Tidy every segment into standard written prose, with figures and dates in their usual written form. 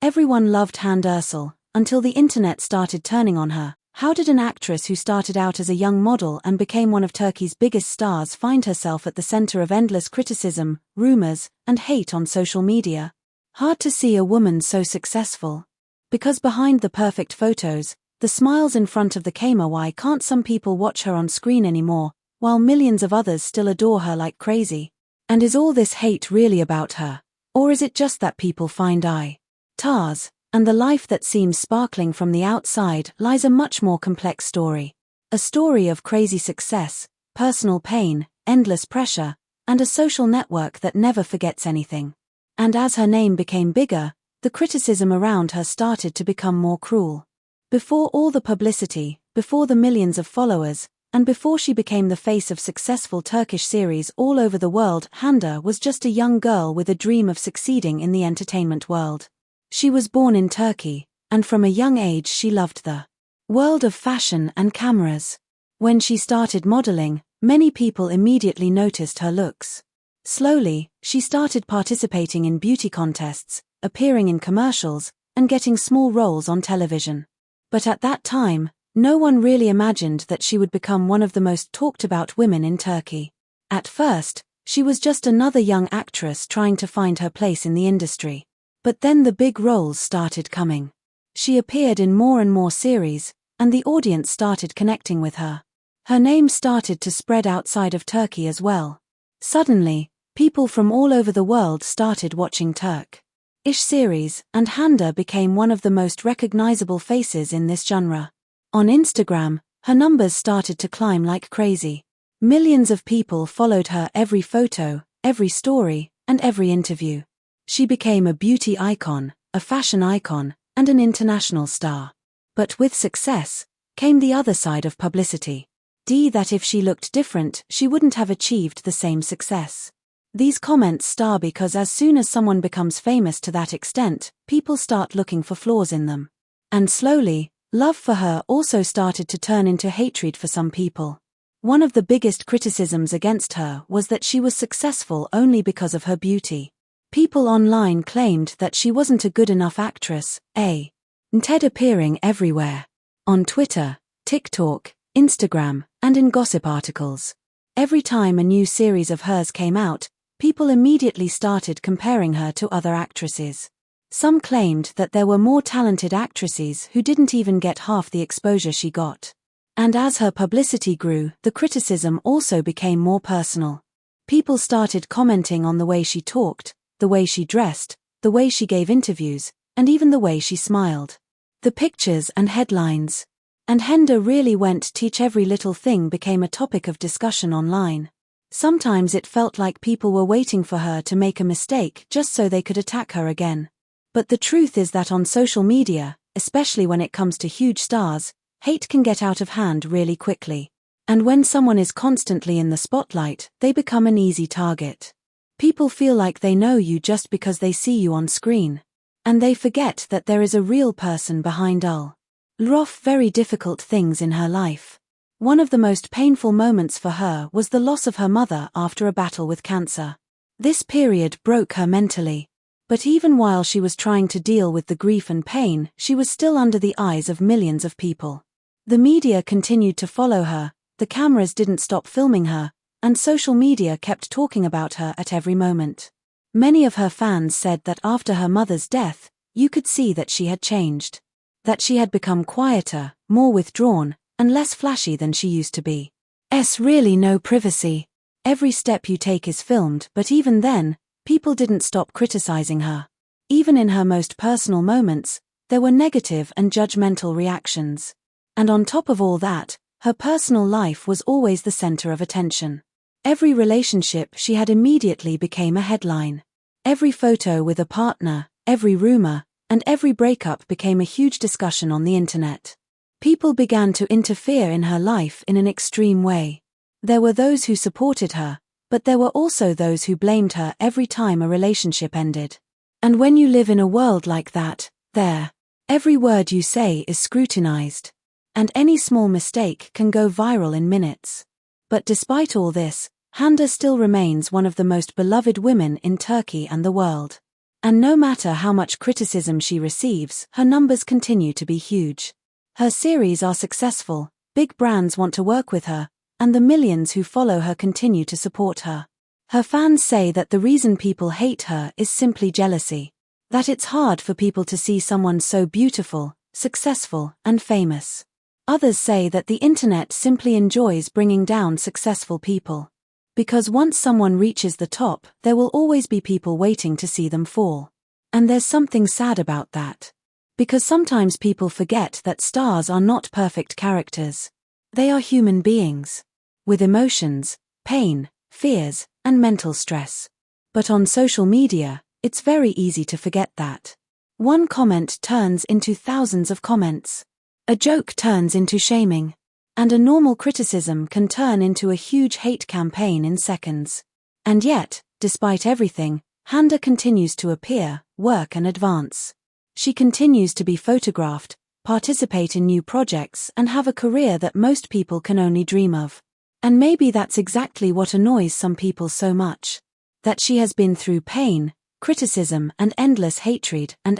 Everyone loved Hande Ercel, until the internet started turning on her. How did an actress who started out as a young model and became one of Turkey's biggest stars find herself at the center of endless criticism, rumors, and hate on social media? Hard to see a woman so successful. Because behind the perfect photos, the smiles in front of the camera, why can't some people watch her on screen anymore, while millions of others still adore her like crazy? And is all this hate really about her? Or is it just that people find stars, and the life that seems sparkling from the outside lies a much more complex story? A story of crazy success, personal pain, endless pressure, and a social network that never forgets anything. And as her name became bigger, the criticism around her started to become more cruel. Before all the publicity, before the millions of followers, and before she became the face of successful Turkish series all over the world, Hande was just a young girl with a dream of succeeding in the entertainment world. She was born in Turkey, and from a young age she loved the world of fashion and cameras. When she started modeling, many people immediately noticed her looks. Slowly, she started participating in beauty contests, appearing in commercials, and getting small roles on television. But at that time, no one really imagined that she would become one of the most talked about women in Turkey. At first, she was just another young actress trying to find her place in the industry. But then the big roles started coming. She appeared in more and more series, and the audience started connecting with her. Her name started to spread outside of Turkey as well. Suddenly, people from all over the world started watching Turkish series, and Hande became one of the most recognizable faces in this genre. On Instagram, her numbers started to climb like crazy. Millions of people followed her every photo, every story, and every interview. She became a beauty icon, a fashion icon, and an international star. But with success, came the other side of publicity. That if she looked different, she wouldn't have achieved the same success. These comments start because as soon as someone becomes famous to that extent, people start looking for flaws in them. And slowly, love for her also started to turn into hatred for some people. One of the biggest criticisms against her was that she was successful only because of her beauty. People online claimed that she wasn't a good enough actress, instead appearing everywhere. On Twitter, TikTok, Instagram, and in gossip articles. Every time a new series of hers came out, people immediately started comparing her to other actresses. Some claimed that there were more talented actresses who didn't even get half the exposure she got. And as her publicity grew, the criticism also became more personal. People started commenting on the way she talked, the way she dressed, the way she gave interviews, and even the way she smiled. The pictures and headlines. And Hande really went teach every little thing became a topic of discussion online. Sometimes it felt like people were waiting for her to make a mistake just so they could attack her again. But the truth is that on social media, especially when it comes to huge stars, hate can get out of hand really quickly. And when someone is constantly in the spotlight, they become an easy target. People feel like they know you just because they see you on screen. And they forget that there is a real person behind all very difficult things in her life. One of the most painful moments for her was the loss of her mother after a battle with cancer. This period broke her mentally. But even while she was trying to deal with the grief and pain, she was still under the eyes of millions of people. The media continued to follow her, the cameras didn't stop filming her, and social media kept talking about her at every moment. Many of her fans said that after her mother's death, you could see that she had changed. That she had become quieter, more withdrawn, and less flashy than she used to be. Really no privacy. Every step you take is filmed, but even then, people didn't stop criticizing her. Even in her most personal moments, there were negative and judgmental reactions. And on top of all that, her personal life was always the center of attention. Every relationship she had immediately became a headline. Every photo with a partner, every rumor, and every breakup became a huge discussion on the internet. People began to interfere in her life in an extreme way. There were those who supported her, but there were also those who blamed her every time a relationship ended. And when you live in a world like that, every word you say is scrutinized. And any small mistake can go viral in minutes. But despite all this, Hande still remains one of the most beloved women in Turkey and the world. And no matter how much criticism she receives, her numbers continue to be huge. Her series are successful, big brands want to work with her, and the millions who follow her continue to support her. Her fans say that the reason people hate her is simply jealousy. That it's hard for people to see someone so beautiful, successful, and famous. Others say that the internet simply enjoys bringing down successful people. Because once someone reaches the top, there will always be people waiting to see them fall. And there's something sad about that. Because sometimes people forget that stars are not perfect characters. They are human beings. With emotions, pain, fears, and mental stress. But on social media, it's very easy to forget that. One comment turns into thousands of comments. A joke turns into shaming. And a normal criticism can turn into a huge hate campaign in seconds. And yet, despite everything, Hande continues to appear, work and advance. She continues to be photographed, participate in new projects and have a career that most people can only dream of. And maybe that's exactly what annoys some people so much. That she has been through pain, criticism and endless hatred and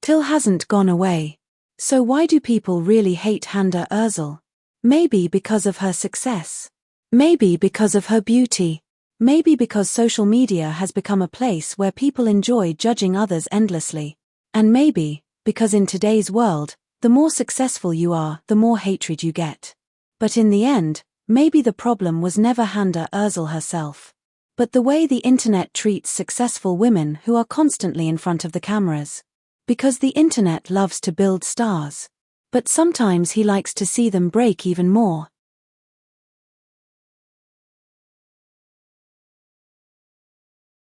still hasn't gone away. So why do people really hate Hande Ercel? Maybe because of her success. Maybe because of her beauty. Maybe because social media has become a place where people enjoy judging others endlessly. And maybe, because in today's world, the more successful you are, the more hatred you get. But in the end, maybe the problem was never Hande Ercel herself. But the way the internet treats successful women who are constantly in front of the cameras. Because the internet loves to build stars. But sometimes he likes to see them break even more.